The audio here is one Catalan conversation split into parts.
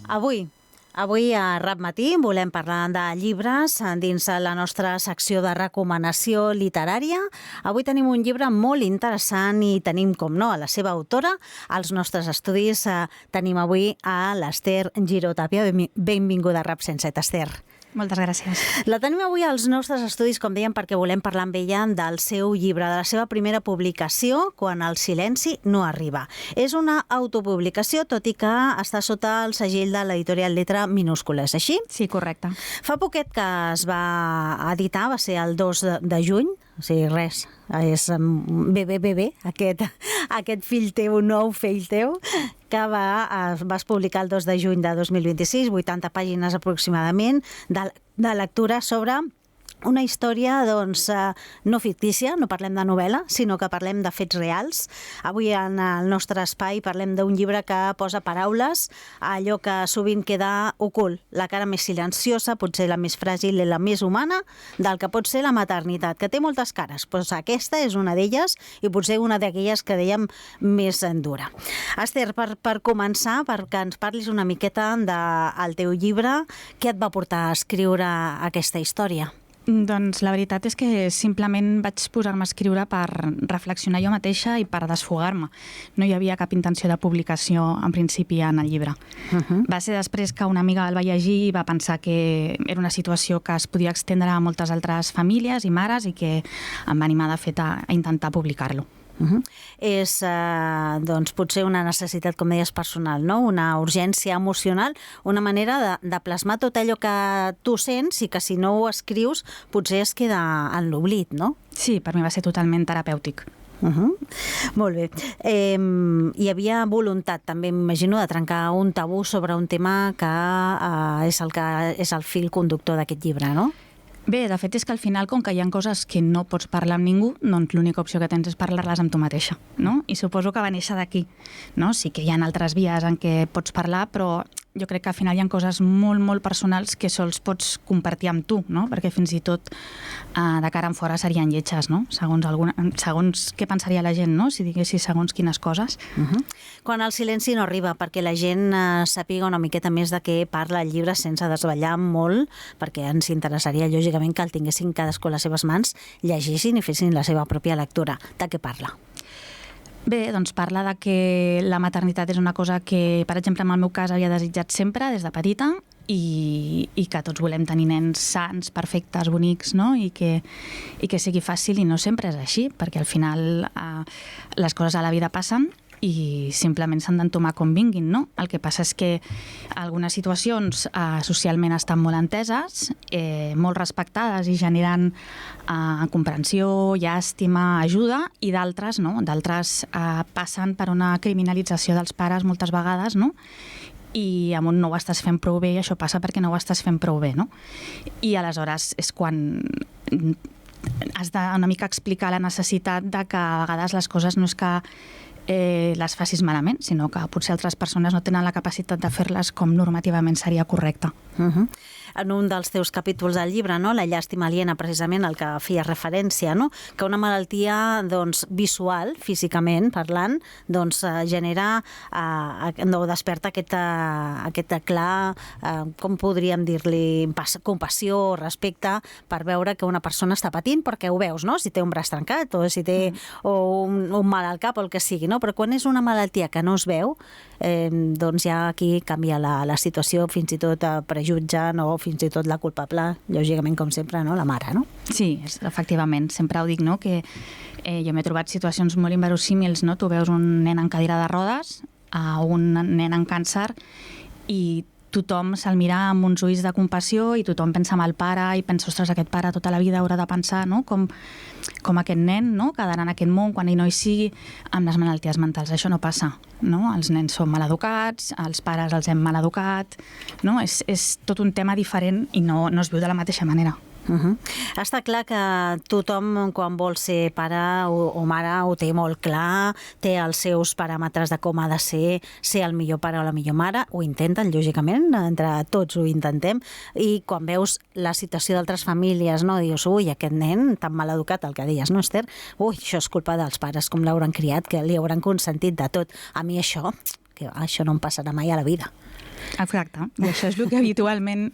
Avui a Rap Matí volem parlar de llibres dins la nostra secció de recomanació literària. Avui tenim un llibre molt interessant i tenim, com no, a la seva autora. Als nostres estudis tenim avui a l'Ester Giró-Tàpia. Benvinguda a Rap 107, Ester. Moltes gràcies. La tenim avui als nostres estudis, com dèiem, perquè volem parlar amb ella del seu llibre, de la seva primera publicació, Quan el silenci no arriba. És una autopublicació, tot i que està sota el segell de l'editorial Lletra Minúscula, és així? Sí, correcte. Fa poquet que es va editar, va ser el 2 de juny, o sigui, res, és bé, aquest fill teu, nou fill teu, que vas publicar el 2 de juny de 2026, 80 pàgines aproximadament de lectura sobre una història, doncs, no fictícia, no parlem de novel·la, sinó que parlem de fets reals. Avui en el nostre espai parlem d'un llibre que posa paraules a allò que sovint queda ocult, la cara més silenciosa, potser la més fràgil i la més humana, del que pot ser la maternitat, que té moltes cares, doncs aquesta és una d'elles i potser una d'aquelles que dèiem més dura. Ester, per començar, perquè ens parlis una miqueta del teu llibre, què et va portar a escriure aquesta història? Doncs la veritat és que simplement vaig posar-me a escriure per reflexionar jo mateixa i per desfogar-me. No hi havia cap intenció de publicació en principi en el llibre. Va ser després que una amiga el va llegir i va pensar que era una situació que es podia extendre a moltes altres famílies i mares i que em va animar de fet a intentar publicar-lo. És doncs potser una necessitat, com deies, personal, no? Una urgència emocional, una manera de plasmar tot allò que tu sents i que si no ho escrius potser es queda en l'oblit, no? Sí, per mi va ser totalment terapèutic. Molt bé. Hi havia voluntat, també m'imagino, de trencar un tabú sobre un tema que és el fil conductor d'aquest llibre, no? Bé, de fet és que al final, com que hi ha coses que no pots parlar amb ningú, doncs l'única opció que tens és parlar-les amb tu mateixa, no? I suposo que va néixer d'aquí, no? Sí que hi ha altres vies en què pots parlar, però jo crec que al final hi ha coses molt, molt personals que sols pots compartir amb tu, no? Perquè fins i tot de cara en fora serien lletges, no? Segons què pensaria la gent, no? Si diguessis segons quines coses. Quan el silenci no arriba, perquè la gent sàpiga una miqueta més de què parla el llibre sense desvetllar molt, perquè ens interessaria lògicament que el tinguessin cadascú a les seves mans, llegissin i fessin la seva pròpia lectura. De què parla? Bé, doncs parla de que la maternitat és una cosa que, per exemple, en el meu cas havia desitjat sempre des de petita i que tots volem tenir nens sants, perfectes, bonics, no? I que sigui fàcil i no sempre és així, perquè al final les coses a la vida passen i simplement s'han d'entomar com vinguin, no? El que passa és que algunes situacions socialment estan molt enteses, molt respectades i generen comprensió, llàstima, ajuda, i d'altres no, d'altres passen per una criminalització dels pares moltes vegades, no? I amb un no ho estàs fent prou bé i això passa perquè no ho estàs fent prou bé, no? I aleshores és quan has de una mica explicar la necessitat de que a vegades les coses no és que les facis malament, sinó que potser altres persones no tenen la capacitat de fer-les com normativament seria correcte. En un dels teus capítols del llibre, no? La llàstima aliena, precisament el que feia referència, no? Que una malaltia doncs, visual, físicament parlant, doncs, genera no, desperta aquest clar, com podríem dir-li, compassió o respecte per veure que una persona està patint perquè ho veus, no? Si té un braç trencat o si té un mal al cap o el que sigui, no? Però quan és una malaltia que no es veu, doncs ja aquí canvia la situació, fins i tot prejutgen o fins i tot la culpable, lògicament, com sempre, no? La mare, no? Sí, efectivament. Sempre ho dic, no? Que jo m'he trobat situacions molt inverosímils, no? Tu veus un nen en cadira de rodes, un nen amb càncer, i tothom se'l mira amb uns ulls de compassió i tothom pensa en el pare i pensa, ostres, aquest pare tota la vida haurà de pensar, no? Com aquest nen, no? Quedarà en aquest món quan ell no hi sigui. Amb les malalties mentals això no passa, no? Els nens són maleducats, els pares els hem maleducat, no? És tot un tema diferent i no es viu de la mateixa manera. Està clar que tothom, quan vol ser pare o mare, ho té molt clar, té els seus paràmetres de com ha de ser el millor pare o la millor mare, ho intenten, lògicament, entre tots ho intentem, i quan veus la situació d'altres famílies, no, dius, ui, aquest nen tan mal educat, el que deies, no, Ester? Ui, això és culpa dels pares, com l'hauran criat, que li hauran consentit de tot. A mi això que això no em passarà mai a la vida. Exacte, i això és el que habitualment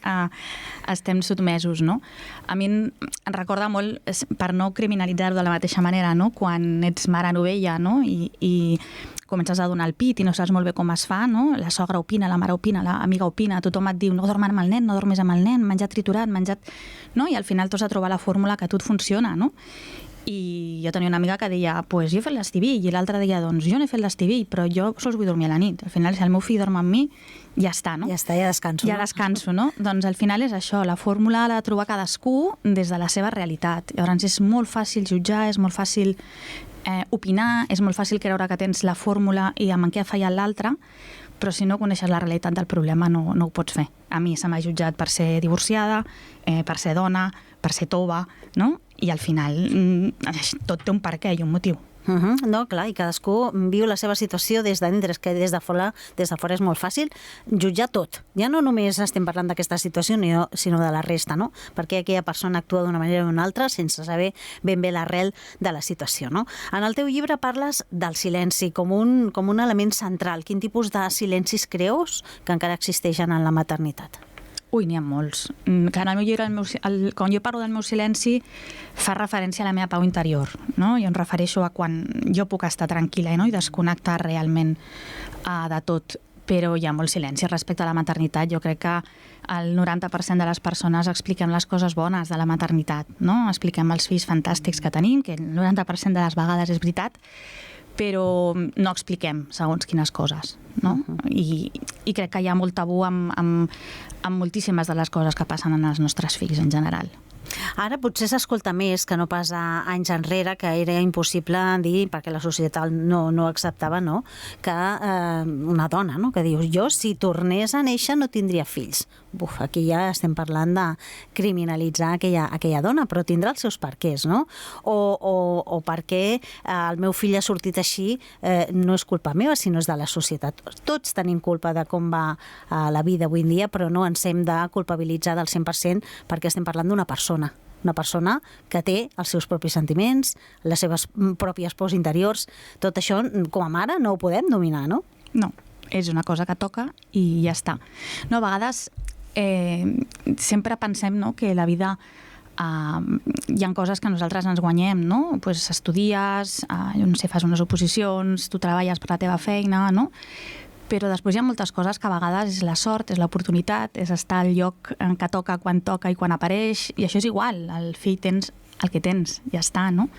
estem sotmesos, no? A mi em recorda molt, per no criminalitzar-ho de la mateixa manera, no? Quan ets mare novella, no? I comences a donar el pit i no saps molt bé com es fa, no? La sogra opina, la mare opina, l'amiga opina, tothom et diu no dorm amb el nen, no dormis amb el nen, menjat triturat, menjat... No? I al final t'has de trobar la fórmula que a tu et funciona, no? I jo tenia una amiga que deia, pues jo he fet l'estivill, i l'altra deia, doncs jo no he fet l'estivill, però jo sols vull dormir a la nit. Al final, si el meu fill dorm amb mi, ja està, no? Ja està, ja descanso. Ja descanso, no? Doncs al final és això, la fórmula l'ha de trobar cadascú des de la seva realitat. Llavors és molt fàcil jutjar, és molt fàcil opinar, és molt fàcil creure que tens la fórmula i amb què ha fallat l'altre, però si no coneixes la realitat del problema no ho pots fer. A mi se m'ha jutjat per ser divorciada, per ser dona, per ser tova, no? I al final tot té un per què i un motiu. No, clar, i cadascú viu la seva situació des de dintre, que des de fora és molt fàcil jutjar tot. Ja no només estem parlant d'aquesta situació, sinó de la resta, no? Perquè aquella persona actua d'una manera o d'una altra sense saber ben bé l'arrel de la situació, no? En el teu llibre parles del silenci com un element central. Quin tipus de silencis creus que encara existeixen en la maternitat? Ui, n'hi ha molts. Clar, en el meu llibre, quan jo parlo del meu silenci, fa referència a la meva pau interior, no? Jo em refereixo a quan jo puc estar tranquil·la i desconnectar realment de tot, però hi ha molt silenci respecte a la maternitat. Jo crec que el 90% de les persones expliquem les coses bones de la maternitat, no? Expliquem els fills fantàstics que tenim, que el 90% de les vegades és veritat, però no expliquem segons quines coses, no? I crec que hi ha molt tabú amb moltíssimes de les coses que passen en els nostres fills en general. Ara potser s'escolta més que no pas anys enrere, que era impossible dir, perquè la societat no acceptava, no? Que una dona, no? Que dius, jo si tornés a néixer no tindria fills. Aquí ja estem parlant de criminalitzar aquella dona, però tindrà els seus perquès, no? O perquè el meu fill ha sortit així, no és culpa meva, sinó és de la societat. Tots tenim culpa de com va la vida avui en dia, però no ens hem de culpabilitzar del 100% perquè estem parlant d'una persona que té els seus propis sentiments, les seves pròpies pors interiors. Tot això, com a mare, no ho podem dominar, no? No, és una cosa que toca i ja està. No, a vegades sempre pensem, no, que la vida hi ha coses que nosaltres ens guanyem, no? Pues estudies, jo no sé, fas unes oposicions, tu treballes per la teva feina, no? Però després hi ha moltes coses que a vegades és la sort, és l'oportunitat, és estar al lloc en què toca, quan toca i quan apareix, i això és igual, el fill tens el que tens, ja està, no?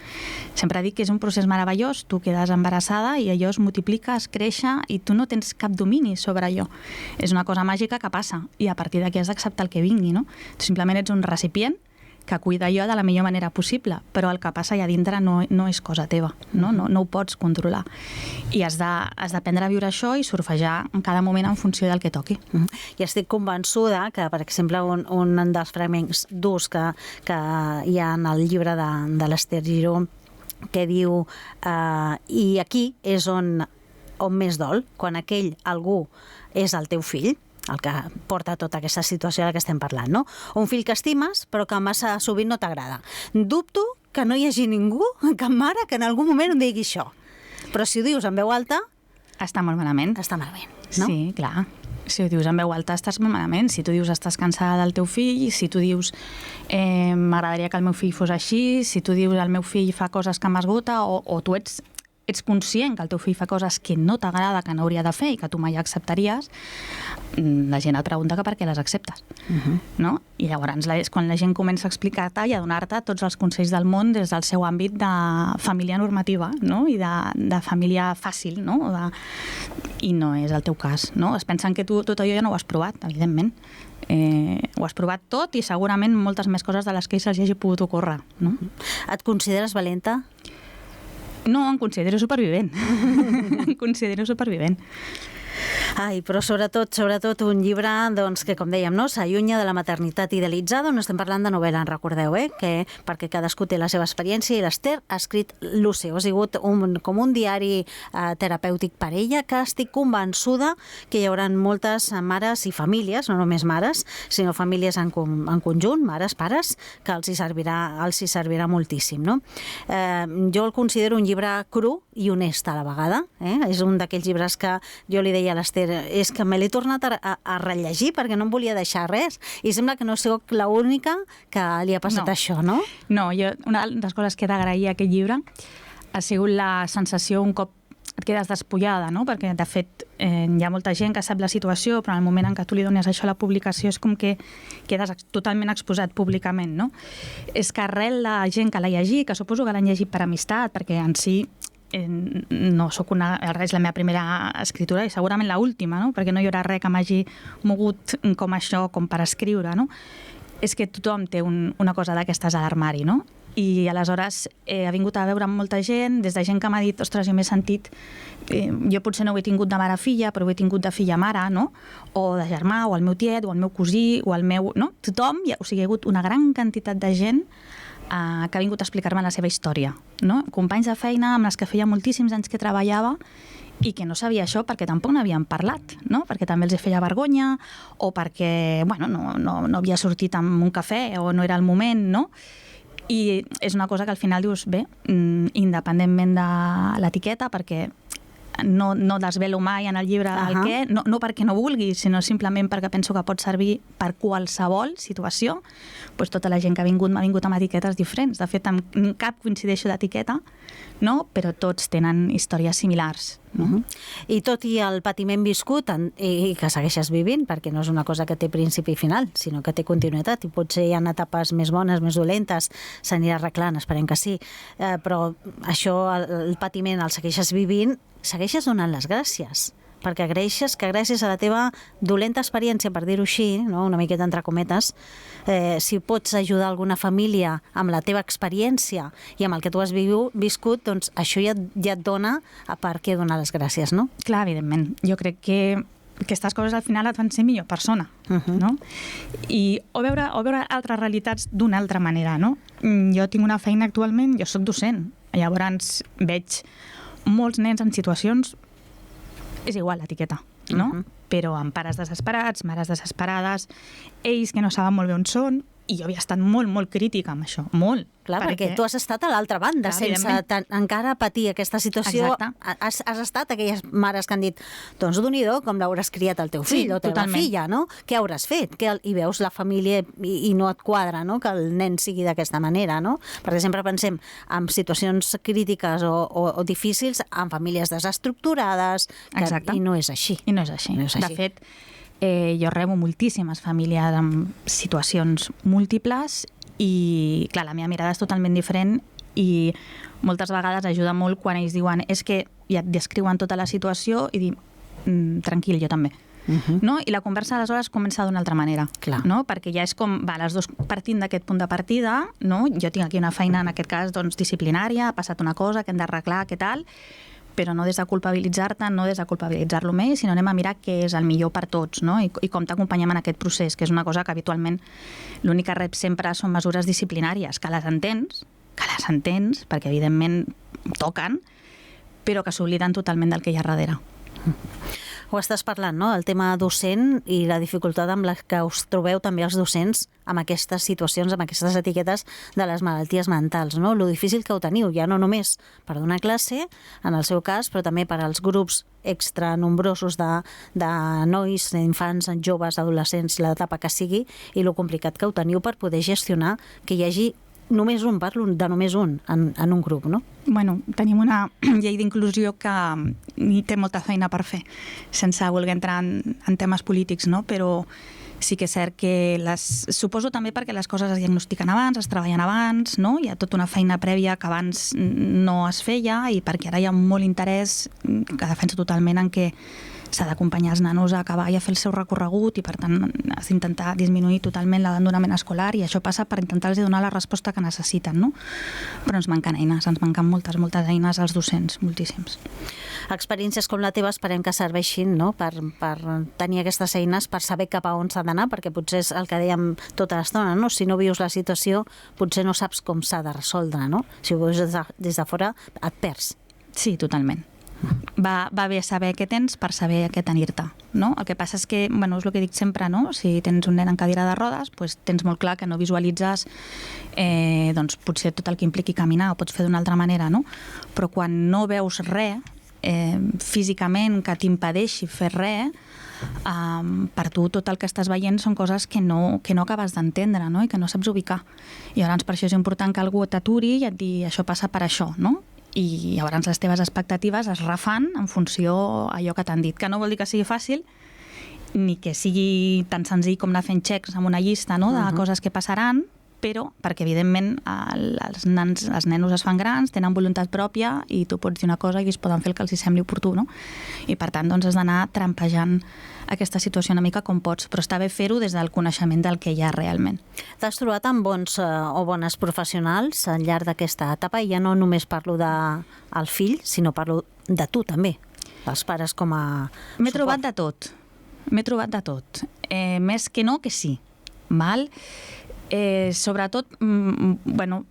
Sempre dic que és un procés meravellós, tu quedes embarassada i allò es multiplica, es creix i tu no tens cap domini sobre allò. És una cosa màgica que passa i a partir d'aquí has d'acceptar el que vingui, no? Tu simplement ets un recipient que cuida allò de la millor manera possible, però el que passa allà dintre no és cosa teva, no ho pots controlar. I has d'aprendre a viure això i surfejar en cada moment en funció del que toqui. I estic convençuda que, per exemple, un dels fragments durs que hi ha en el llibre de l'Ester Giró, que diu i aquí és on més dol, quan aquell algú és el teu fill, el que porta tota aquesta situació de la que estem parlant, no? Un fill que estimes, però que massa sovint no t'agrada. Dubto que no hi hagi ningú, cap mare, que en algun moment em digui això. Però si ho dius en veu alta... Està molt malament. Està malament, no? Sí, clar. Si ho dius en veu alta estàs molt malament. Si tu dius estàs cansada del teu fill, si tu dius m'agradaria que el meu fill fos així, si tu dius el meu fill fa coses que m'esgota, o tu ets conscient que el teu fill fa coses que no t'agrada, que no hauria de fer i que tu mai acceptaries, la gent et pregunta que per què les acceptes. No? I llavors, quan la gent comença a explicar-te i a donar-te tots els consells del món des del seu àmbit de família normativa, no? I de família fàcil, no? I no és el teu cas. No? Es pensen que tu tot allò ja no ho has provat, evidentment. Ho has provat tot i segurament moltes més coses de les que se'ls hagi pogut ocórrer. No? Et consideres valenta? No, em considero supervivent. Em considero supervivent. Ai, però sobretot un llibre doncs, que, com dèiem, no, s'allunya de la maternitat idealitzada, on estem parlant de novel·la, en recordeu, perquè cadascú té la seva experiència i l'Ester ha escrit Lucio. Ha sigut com un diari terapèutic per ella, que estic convençuda que hi haurà moltes mares i famílies, no només mares, sinó famílies en conjunt, mares, pares, que els hi servirà moltíssim. No? Jo el considero un llibre cru i honest a la vegada. És un d'aquells llibres que jo li deia a l'Ester, és que me l'he tornat a rellegir perquè no em volia deixar res i sembla que no soc l'única que li ha passat això, no? No, una de les coses que he d'agrair a aquest llibre ha sigut la sensació un cop et quedes despullada, no? Perquè de fet hi ha molta gent que sap la situació, però en el moment en què tu li dones això a la publicació és com que quedes totalment exposat públicament, no? És que arrel la gent que l'ha llegit, que suposo que l'han llegit per amistat, perquè en si no soc és la meva primera escritura i segurament l'última, no? Perquè no hi haurà res que m'hagi mogut com això, com per escriure, no? És que tothom té una cosa d'aquestes a l'armari, no? I aleshores he vingut a veure amb molta gent, des de gent que m'ha dit, ostres, jo m'he sentit, jo potser no ho he tingut de mare a filla, però ho he tingut de filla a mare, no? O de germà, o el meu tiet, o el meu cosí, o el meu... No? Tothom, o sigui, hi ha hagut una gran quantitat de gent que ha vingut a explicar-me la seva història, no? Companys de feina amb les que feia moltíssims anys que treballava i que no sabia això perquè tampoc n'havien parlat, no? Perquè també els feia vergonya o perquè no havia sortit amb un cafè o no era el moment, no? I és una cosa que al final dius, bé, independentment de l'etiqueta, perquè no desvelo mai en el llibre el què, no perquè no vulgui, sinó simplement perquè penso que pot servir per qualsevol situació. Pues tota la gent que m'ha vingut amb etiquetes diferents. De fet, amb cap coincideixo d'etiqueta, no? Però tots tenen històries similars. I tot i el patiment viscut i que segueixes vivint, perquè no és una cosa que té principi i final, sinó que té continuïtat i potser hi ha etapes més bones, més dolentes, s'anirà arreglant, esperem que sí, però això, el patiment el segueixes vivint, segueixes donant les gràcies, perquè agraeixes que gràcies a la teva dolenta experiència, per dir-ho així, no? Una miqueta entre cometes, si pots ajudar alguna família amb la teva experiència i amb el que tu has viscut, doncs això ja et dona per què donar les gràcies, no? Clar, evidentment. Jo crec que aquestes coses al final et fan ser millor persona, no? O veure altres realitats d'una altra manera, no? Jo tinc una feina actualment, jo soc docent, llavors veig molts nens en situacions, és igual l'etiqueta, no? Però amb pares desesperats, mares desesperades, ells que no saben molt bé on són, i jo havia estat molt, molt crítica amb això, molt. Clar, perquè tu has estat a l'altra banda, sense encara patir aquesta situació. Has estat aquelles mares que han dit, doncs Déu-n'hi-do, com l'hauràs criat el teu fill o la teva filla, no? Què hauràs fet? I veus la família i no et quadra, no? Que el nen sigui d'aquesta manera, no? Perquè sempre pensem en situacions crítiques o difícils, en famílies desestructurades, i no és així. I no és així. De fet, jo rebo moltíssimes famílies amb situacions múltiples i, clar, la meva mirada és totalment diferent i moltes vegades ajuda molt quan ells diuen és que ja et descriuen tota la situació i dir, tranquil, jo també. No? I la conversa aleshores comença d'una altra manera, no? Perquè ja és com, les dos partint d'aquest punt de partida, no? Jo tinc aquí una feina, en aquest cas, doncs, disciplinària, ha passat una cosa que hem d'arreglar, què tal, però no des de culpabilitzar-te, no des de culpabilitzar-lo més, sinó anem a mirar què és el millor per tots, no? I com t'acompanyem en aquest procés, que és una cosa que habitualment l'únic que rep sempre són mesures disciplinàries, que les entens, perquè evidentment toquen, però que s'obliden totalment del que hi ha darrere. Ho estàs parlant, no? El tema docent i la dificultat amb la que us trobeu també els docents amb aquestes situacions, amb aquestes etiquetes de les malalties mentals, no? Lo difícil que ho teniu, ja no només per donar classe, en el seu cas, però també per als grups extra nombrosos de nois, infants, joves, adolescents, l'etapa que sigui, i lo complicat que ho teniu per poder gestionar que hi hagi només un, parlo de només un en un grup, no? Bueno, tenim una llei d'inclusió que hi té molta feina per fer, sense voler entrar en temes polítics, no? Però sí que és cert que suposo també perquè les coses es diagnostiquen abans, es treballen abans, no? Hi ha tota una feina prèvia que abans no es feia i perquè ara hi ha molt interès, que defenso totalment, en què s'ha d'acompanyar els nanos a acabar i a fer el seu recorregut i per tant has d'intentar disminuir totalment l'abandonament escolar i això passa per intentar-los donar la resposta que necessiten, no? Però ens manquen eines, ens manquen moltes eines als docents, moltíssims. Experiències com la teva esperem que serveixin, no? per tenir aquestes eines, per saber cap a on s'ha d'anar, perquè potser és el que dèiem tota l'estona, no? Si no vius la situació, potser no saps com s'ha de resoldre, no? Si ho veus des de fora, et perds. Sí, totalment. Va bé saber què tens per saber què tenir-te, no? El que passa és que, bueno, és el que dic sempre, no? Si tens un nen en cadira de rodes, doncs tens molt clar que no visualitzes doncs potser tot el que impliqui caminar, ho pots fer d'una altra manera, no? Però quan no veus res físicament que t'impedeixi fer res, per tu tot el que estàs veient són coses que no acabes d'entendre, no? I que no saps ubicar. I llavors per això és important que algú t'aturi i et digui això passa per això, no? I llavors les teves expectatives es refan en funció a allò que t'han dit, que no vol dir que sigui fàcil ni que sigui tan senzill com anar fent xecs amb una llista, no? De coses que passaran, però perquè evidentment els nenos es fan grans, tenen voluntat pròpia i tu pots dir una cosa i ells poden fer el que els sembli oportú, no? I per tant doncs has d'anar trampejant aquesta situació una mica com pots, però està bé fer-ho des del coneixement del que hi ha realment. T'has trobat amb bons o bones professionals al llarg d'aquesta etapa i ja no només parlo del fill, sinó parlo de tu també, els pares com a suport. M'he trobat de tot. Més que no, que sí. Val? Sobretot, bueno,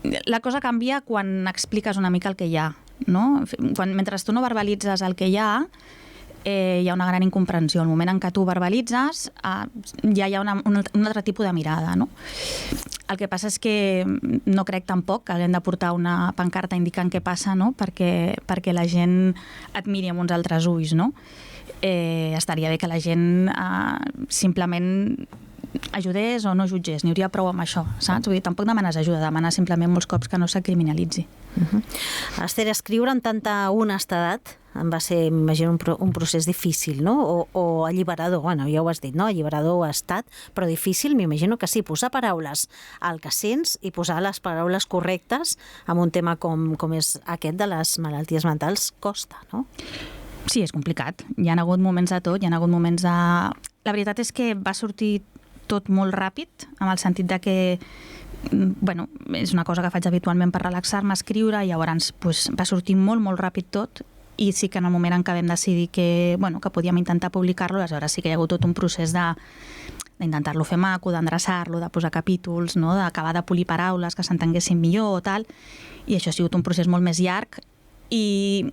la cosa canvia quan expliques una mica el que hi ha, no? Mentre tu no verbalitzes el que hi ha una gran incomprensió. El moment en què tu verbalitzes ja hi ha un altre tipus de mirada, no? El que passa és que no crec tampoc que haguem de portar una pancarta indicant què passa, no? Perquè la gent et miri amb uns altres ulls, no? Estaria bé que la gent simplement ajudés o no jutgés, n'hi hauria prou amb això, saps? Vull dir, tampoc demanes ajuda, demanes simplement molts cops que no se criminalitzi. Esther, escriure amb tanta honestedat va ser, m'imagino, un procés difícil, no? O alliberador, bueno, ja ho has dit, no? Alliberador ha estat, però difícil, m'imagino que sí, posar paraules al que sents i posar les paraules correctes en un tema com és aquest de les malalties mentals costa, no? Sí, és complicat. Hi ha hagut moments de tot, hi ha hagut moments de... La veritat és que va sortir tot molt ràpid, amb el sentit de que bueno, és una cosa que faig habitualment per relaxar-me, escriure, i llavors va sortir molt, molt ràpid tot, i sí que en el moment en què vam decidir que podíem intentar publicar-lo, aleshores sí que hi ha hagut tot un procés d'intentar-lo fer maco, d'endreçar-lo, de posar capítols, no? D'acabar de polir paraules que s'entenguessin millor o tal, i això ha sigut un procés molt més llarg, i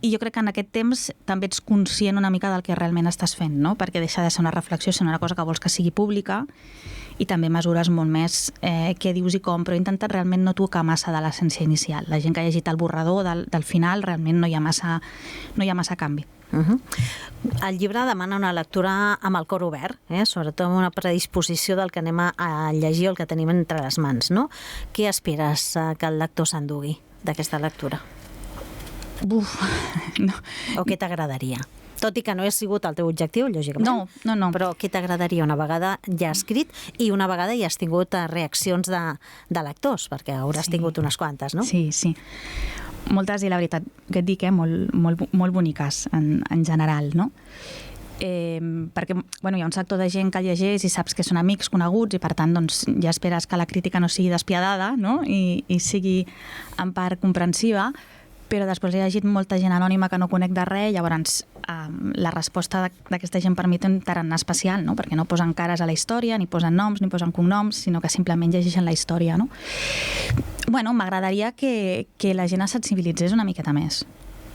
jo crec que en aquest temps també ets conscient una mica del que realment estàs fent, no? Perquè deixa de ser una reflexió, sinó una cosa que vols que sigui pública, i també mesures molt més què dius i com, però he intentat realment no tocar massa de l'essència inicial. La gent que ha llegit el borrador del final realment no hi ha massa canvi. El llibre demana una lectura amb el cor obert, sobretot amb una predisposició del que anem a llegir o el que tenim entre les mans, no? Què esperes que el lector s'endugui d'aquesta lectura? No. O què t'agradaria? Tot i que no ha sigut el teu objectiu, lògicament. No. Però què t'agradaria una vegada ja escrit i una vegada ja has tingut reaccions de lectors, perquè hauràs tingut unes quantes, no? Sí. Moltes, i la veritat, que et dic, molt boniques en general, no? Perquè hi ha un sector de gent que el llegeix i saps que són amics coneguts i per tant doncs, ja esperes que la crítica no sigui despiadada, no? I sigui en part comprensiva, però després he llegit molta gent anònima que no conec de res, llavors la resposta d'aquesta gent per mi té un tarannà especial, no? Perquè no posen cares a la història, ni posen noms, ni posen cognoms, sinó que simplement llegeixen la història, no? M'agradaria que la gent es sensibilitzés una miqueta més.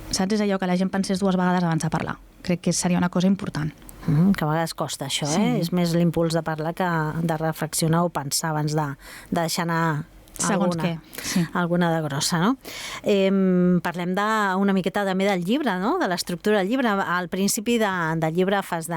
Saps? És allò que la gent pensés dues vegades abans de parlar. Crec que seria una cosa important. Que a vegades costa això, Sí. És més l'impuls de parlar que de reflexionar o pensar abans de deixar anar Segons què, sí. Alguna de grossa, no? Parlem una miqueta també del llibre, no? De l'estructura del llibre. Al principi del llibre fas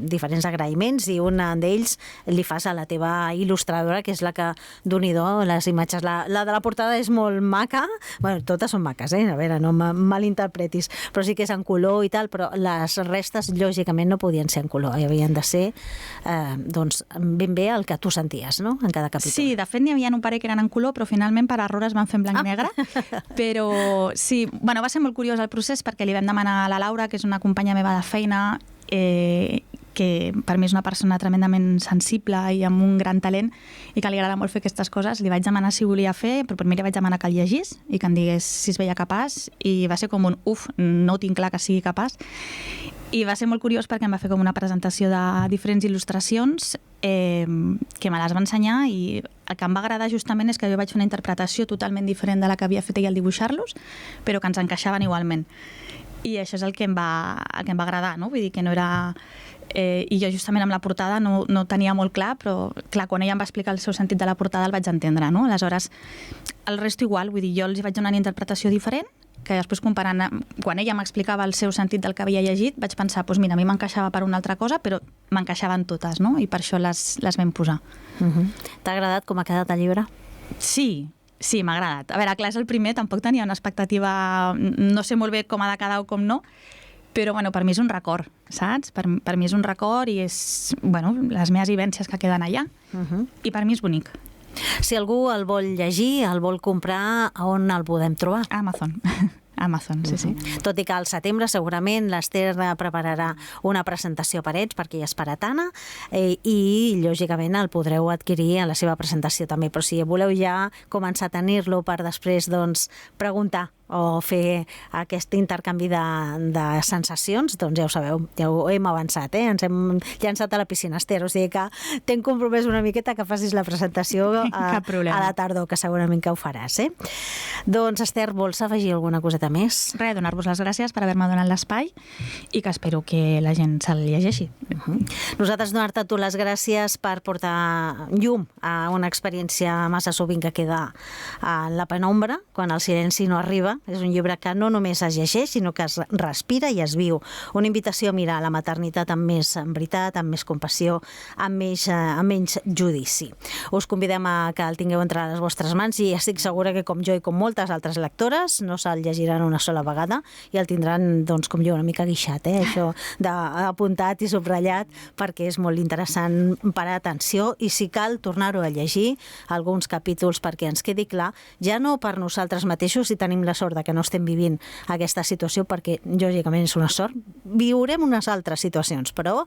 diferents agraïments i un d'ells li fas a la teva il·lustradora, que és la que, Déu-n'hi-do, les imatges. La de la portada és molt maca. Bueno, totes són maques, a veure, no malinterpretis, però sí que és en color i tal, però les restes, lògicament, no podien ser en color, havien de ser ben bé el que tu senties, no? En cada capítol. Sí, de fet n'hi havia un parell que eren en color, però però finalment per error es van fer en blanc i negre. Però sí, bueno, va ser molt curiós el procés perquè li vam demanar a la Laura, que és una companya meva de feina, que per mi és una persona tremendament sensible i amb un gran talent i que li agrada molt fer aquestes coses. Li vaig demanar si volia fer, però primer li vaig demanar que el llegís i que em digués si es veia capaç, i va ser com un no tinc clar que sigui capaç. I va ser molt curiós perquè em va fer com una presentació de diferents il·lustracions que me les va ensenyar, i el que em va agradar justament és que jo vaig fer una interpretació totalment diferent de la que havia fet ell al dibuixar-los, però que ens encaixaven igualment. I això és el que em va agradar, no? Vull dir que no era... I jo justament amb la portada no tenia molt clar, però clar, quan ella em va explicar el seu sentit de la portada el vaig entendre, no? Aleshores, el resto igual, vull dir, jo els hi vaig donar una interpretació diferent, que després comparant, quan ella m'explicava el seu sentit del que havia llegit, vaig pensar, doncs mira, a mi m'encaixava per una altra cosa, però m'encaixaven totes, no? I per això les vam posar. T'ha agradat com ha quedat el llibre? Sí, m'ha agradat. A veure, clar, és el primer, tampoc tenia una expectativa, no sé molt bé com ha de quedar o com no, però bueno, per mi és un record, saps? Per mi és un record i és, bueno, les meves vivències que queden allà, i per mi és bonic. Si algú el vol llegir, el vol comprar, on el podem trobar? Amazon, sí. Tot i que al setembre segurament l'Ester prepararà una presentació per ells, perquè ella és paratana, i lògicament el podreu adquirir a la seva presentació també, però si voleu ja començar a tenir-lo per després preguntar o fer aquest intercanvi de sensacions, doncs ja ho sabeu, ja ho hem avançat, ens hem llançat a la piscina, Ester, o sigui que t'hem compromès una miqueta que facis la presentació a la tardor, que segurament que ho faràs, Doncs, Ester, vols afegir alguna coseta més? Res, donar-vos les gràcies per haver-me donat l'espai i que espero que la gent se'l llegeixi. Nosaltres donar-te a tu les gràcies per portar llum a una experiència massa sovint que queda en la penombra, quan el silenci no arriba. És un llibre que no només es llegeix, sinó que es respira i es viu. Una invitació a mirar la maternitat amb més veritat, amb més compassió, amb menys judici. Us convidem a que el tingueu entre les vostres mans i estic segura que com jo i com moltes altres lectores no se'l llegiran una sola vegada i el tindran, doncs, com jo, una mica guixat, això d'apuntat i subratllat, perquè és molt interessant parar atenció i si cal tornar-ho a llegir alguns capítols perquè ens quedi clar, ja no per nosaltres mateixos si tenim la sort de que no estem vivint aquesta situació, perquè lògicament és una sort, viurem unes altres situacions, però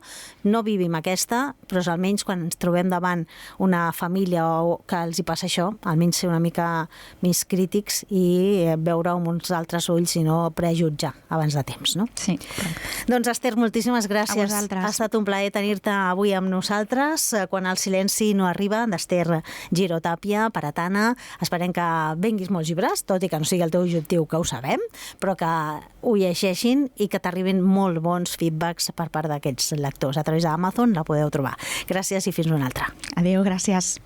no vivim aquesta, però almenys quan ens trobem davant una família o que els hi passa això, almenys ser una mica més crítics i veure amb uns altres ulls i no prejutjar abans de temps, no? Sí. Doncs, Ester, moltíssimes gràcies. A vosaltres. Ha estat un plaer tenir-te avui amb nosaltres. Quan el silenci no arriba, d'Ester Giró-Tàpia, paratana. Esperem que venguis molts llibres, tot i que no sigui el teu objectiu, que ho sabem, però que ho llegeixin i que t'arribin molt bons feedbacks per part d'aquests lectors. A través d'Amazon la podeu trobar. Gràcies i fins una altra. Adéu, gràcies.